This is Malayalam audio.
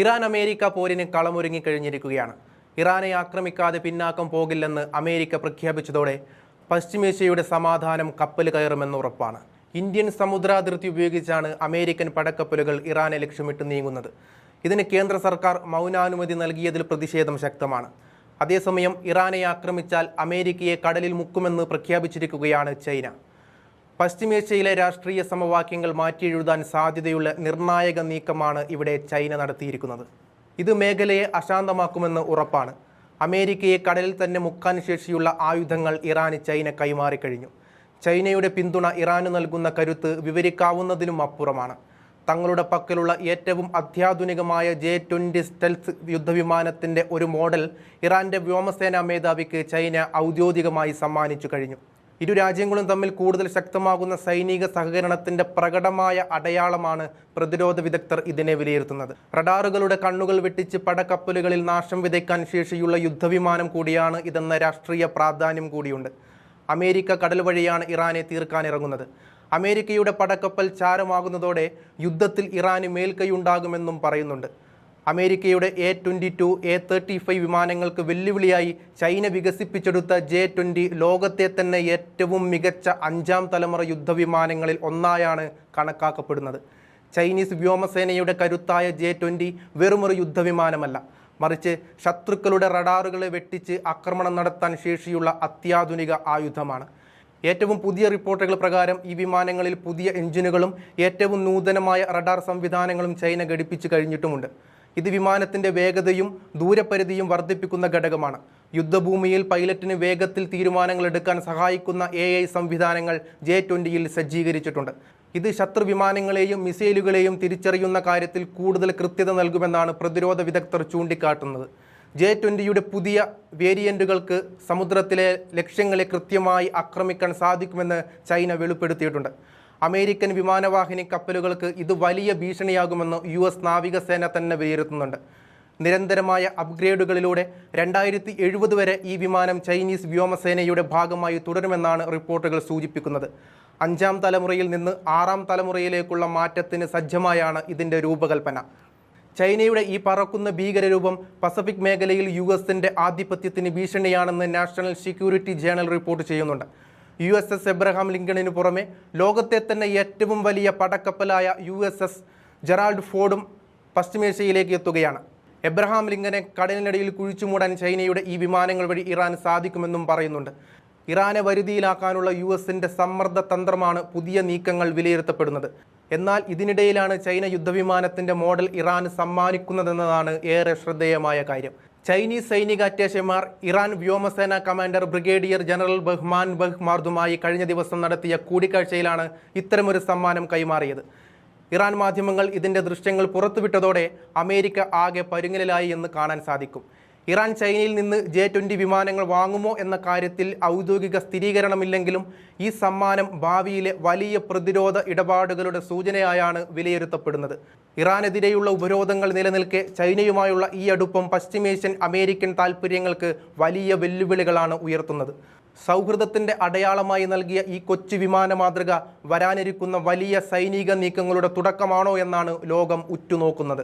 Iran America പോരിന് കളമൊരുങ്ങിക്കഴിഞ്ഞിരിക്കുകയാണ്. ഇറാനെ ആക്രമിക്കാതെ പിന്നാക്കം പോകില്ലെന്ന് അമേരിക്ക പ്രഖ്യാപിച്ചതോടെ പശ്ചിമേഷ്യയുടെ സമാധാനം കപ്പൽ കയറുമെന്ന് ഉറപ്പാണ്. ഇന്ത്യൻ സമുദ്രാതിർത്തി ഉപയോഗിച്ചാണ് അമേരിക്കൻ പടക്കപ്പലുകൾ ഇറാനെ ലക്ഷ്യമിട്ട് നീങ്ങുന്നത്. ഇതിന് കേന്ദ്ര സർക്കാർ മൗനാനുമതി നൽകിയതിൽ പ്രതിഷേധം ശക്തമാണ്. അതേസമയം ഇറാനെ ആക്രമിച്ചാൽ അമേരിക്കയെ കടലിൽ മുക്കുമെന്ന് പ്രഖ്യാപിച്ചിരിക്കുകയാണ് ചൈന. പശ്ചിമേഷ്യയിലെ രാഷ്ട്രീയ സമവാക്യങ്ങൾ മാറ്റിയെഴുതാൻ സാധ്യതയുള്ള നിർണായക നീക്കമാണ് ഇവിടെ ചൈന നടത്തിയിരിക്കുന്നത്. ഇത് മേഖലയെ അശാന്തമാക്കുമെന്ന് ഉറപ്പാണ്. അമേരിക്കയെ കടലിൽ തന്നെ മുക്കാൻ ശേഷിയുള്ള ആയുധങ്ങൾ ഇറാന് ചൈന കൈമാറിക്കഴിഞ്ഞു. ചൈനയുടെ പിന്തുണ ഇറാന് നൽകുന്ന കരുത്ത് വിവരിക്കാവുന്നതിനും അപ്പുറമാണ്. തങ്ങളുടെ പക്കലുള്ള ഏറ്റവും അത്യാധുനികമായ J-20 സ്റ്റെൽത്ത് യുദ്ധവിമാനത്തിൻ്റെ ഒരു മോഡൽ ഇറാൻ്റെ വ്യോമസേനാ മേധാവിക്ക് ചൈന ഔദ്യോഗികമായി സമ്മാനിച്ചു കഴിഞ്ഞു. ഇരു രാജ്യങ്ങളും തമ്മിൽ കൂടുതൽ ശക്തമാകുന്ന സൈനിക സഹകരണത്തിന്റെ പ്രകടമായ അടയാളമാണ് പ്രതിരോധ വിദഗ്ധർ ഇതിനെ വിലയിരുത്തുന്നത്. റഡാറുകളുടെ കണ്ണുകൾ വെട്ടിച്ച് പടക്കപ്പലുകളിൽ നാശം വിതയ്ക്കാൻ ശേഷിയുള്ള യുദ്ധവിമാനം കൂടിയാണ് ഇതെന്ന രാഷ്ട്രീയ പ്രാധാന്യം കൂടിയുണ്ട്. അമേരിക്ക കടൽ വഴിയാണ് ഇറാനെ തീർക്കാനിറങ്ങുന്നത്. അമേരിക്കയുടെ പടക്കപ്പൽ ചാരമാകുന്നതോടെ യുദ്ധത്തിൽ ഇറാന് മേൽക്കൈയുണ്ടാകുമെന്നും പറയുന്നുണ്ട്. അമേരിക്കയുടെ A-22, A-35 വിമാനങ്ങൾക്ക് വെല്ലുവിളിയായി ചൈന വികസിപ്പിച്ചെടുത്ത J-20 ലോകത്തെ തന്നെ ഏറ്റവും മികച്ച 5ാം തലമുറ യുദ്ധവിമാനങ്ങളിൽ ഒന്നായാണ് കണക്കാക്കപ്പെടുന്നത്. ചൈനീസ് വ്യോമസേനയുടെ കരുത്തായ J-20 വെറുമൊരു യുദ്ധവിമാനമല്ല, മറിച്ച് ശത്രുക്കളുടെ റഡാറുകളെ വെട്ടിച്ച് ആക്രമണം നടത്താൻ ശേഷിയുള്ള അത്യാധുനിക ആയുധമാണ്. ഏറ്റവും പുതിയ റിപ്പോർട്ടുകൾ പ്രകാരം ഈ വിമാനങ്ങളിൽ പുതിയ എഞ്ചിനുകളും ഏറ്റവും നൂതനമായ റഡാർ സംവിധാനങ്ങളും ചൈന ഘടിപ്പിച്ചു കഴിഞ്ഞിട്ടുമുണ്ട്. ഇത് വിമാനത്തിൻ്റെ വേഗതയും ദൂരപരിധിയും വർദ്ധിപ്പിക്കുന്ന ഘടകമാണ്. യുദ്ധഭൂമിയിൽ പൈലറ്റിന് വേഗത്തിൽ തീരുമാനങ്ങൾ എടുക്കാൻ സഹായിക്കുന്ന AI സംവിധാനങ്ങൾ J-20യിൽ സജ്ജീകരിച്ചിട്ടുണ്ട്. ഇത് ശത്രു വിമാനങ്ങളെയും മിസൈലുകളെയും തിരിച്ചറിയുന്ന കാര്യത്തിൽ കൂടുതൽ കൃത്യത നൽകുമെന്നാണ് പ്രതിരോധ വിദഗ്ധർ ചൂണ്ടിക്കാട്ടുന്നത്. J-20യുടെ പുതിയ വേരിയന്റുകൾക്ക് സമുദ്രത്തിലെ ലക്ഷ്യങ്ങളെ കൃത്യമായി ആക്രമിക്കാൻ സാധിക്കുമെന്ന് ചൈന വെളിപ്പെടുത്തിയിട്ടുണ്ട്. അമേരിക്കൻ വിമാനവാഹിനി കപ്പലുകൾക്ക് ഇത് വലിയ ഭീഷണിയാകുമെന്ന് US നാവികസേന തന്നെ വിലയിരുത്തുന്നുണ്ട്. നിരന്തരമായ അപ്ഗ്രേഡുകളിലൂടെ 2070 വരെ ഈ വിമാനം ചൈനീസ് വ്യോമസേനയുടെ ഭാഗമായി തുടരുമെന്നാണ് റിപ്പോർട്ടുകൾ സൂചിപ്പിക്കുന്നത്. 5ാം തലമുറയിൽ നിന്ന് 6ാം തലമുറയിലേക്കുള്ള മാറ്റത്തിന് സജ്ജമായാണ് ഇതിൻ്റെ രൂപകൽപ്പന. ചൈനയുടെ ഈ പറക്കുന്ന ഭീകരരൂപം പസഫിക് മേഖലയിൽ USന്റെ ആധിപത്യത്തിന് ഭീഷണിയാണെന്ന് നാഷണൽ സെക്യൂരിറ്റി ജേണൽ റിപ്പോർട്ട് ചെയ്യുന്നുണ്ട്. USS എബ്രഹാം ലിങ്കണിന് പുറമെ ലോകത്തെ തന്നെ ഏറ്റവും വലിയ പടക്കപ്പലായ USS ജെറാൾഡ് ഫോർഡും പശ്ചിമേഷ്യയിലേക്ക് എത്തുകയാണ്. എബ്രഹാം ലിങ്കനെ കടലിനടിയിൽ കുഴിച്ചുമൂടാൻ ചൈനയുടെ ഈ വിമാനങ്ങൾ വഴി ഇറാന് സാധിക്കുമെന്നും പറയുന്നുണ്ട്. ഇറാനെ വരുതിയിലാക്കാനുള്ള USന്റെ സമ്മർദ്ദ തന്ത്രമാണ് പുതിയ നീക്കങ്ങൾ വിലയിരുത്തപ്പെടുന്നത്. എന്നാൽ ഇതിനിടയിലാണ് ചൈന യുദ്ധവിമാനത്തിൻ്റെ മോഡൽ ഇറാന് സമ്മാനിക്കുന്നതെന്നതാണ് ഏറെ ശ്രദ്ധേയമായ കാര്യം. ചൈനീസ് സൈനിക അറ്റാഷെമാർ ഇറാൻ വ്യോമസേന കമാൻഡർ ബ്രിഗേഡിയർ ജനറൽ ബഹ്മാൻ ബഹ് മാർദുമായി കഴിഞ്ഞ ദിവസം നടത്തിയ കൂടിക്കാഴ്ചയിലാണ് ഇത്തരമൊരു സമ്മാനം കൈമാറിയത്. ഇറാൻ മാധ്യമങ്ങൾ ഇതിൻ്റെ ദൃശ്യങ്ങൾ പുറത്തുവിട്ടതോടെ അമേരിക്ക ആകെ പരുങ്ങലിലായി എന്ന് കാണാൻ സാധിക്കും. ഇറാൻ ചൈനയിൽ നിന്ന് J-20 വിമാനങ്ങൾ വാങ്ങുമോ എന്ന കാര്യത്തിൽ ഔദ്യോഗിക സ്ഥിരീകരണമില്ലെങ്കിലും ഈ സമ്മാനം ഭാവിയിലെ വലിയ പ്രതിരോധ ഇടപാടുകളുടെ സൂചനയായാണ് വിലയിരുത്തപ്പെടുന്നത്. ഇറാനെതിരെയുള്ള ഉപരോധങ്ങൾ നിലനിൽക്കെ ചൈനയുമായുള്ള ഈ അടുപ്പം പശ്ചിമേഷ്യൻ അമേരിക്കൻ താൽപ്പര്യങ്ങൾക്ക് വലിയ വെല്ലുവിളികളാണ് ഉയർത്തുന്നത്. സൗഹൃദത്തിൻ്റെ അടയാളമായി നൽകിയ ഈ കൊച്ചു വിമാന മാതൃക വരാനിരിക്കുന്ന വലിയ സൈനിക നീക്കങ്ങളുടെ തുടക്കമാണോ എന്നാണ് ലോകം ഉറ്റുനോക്കുന്നത്.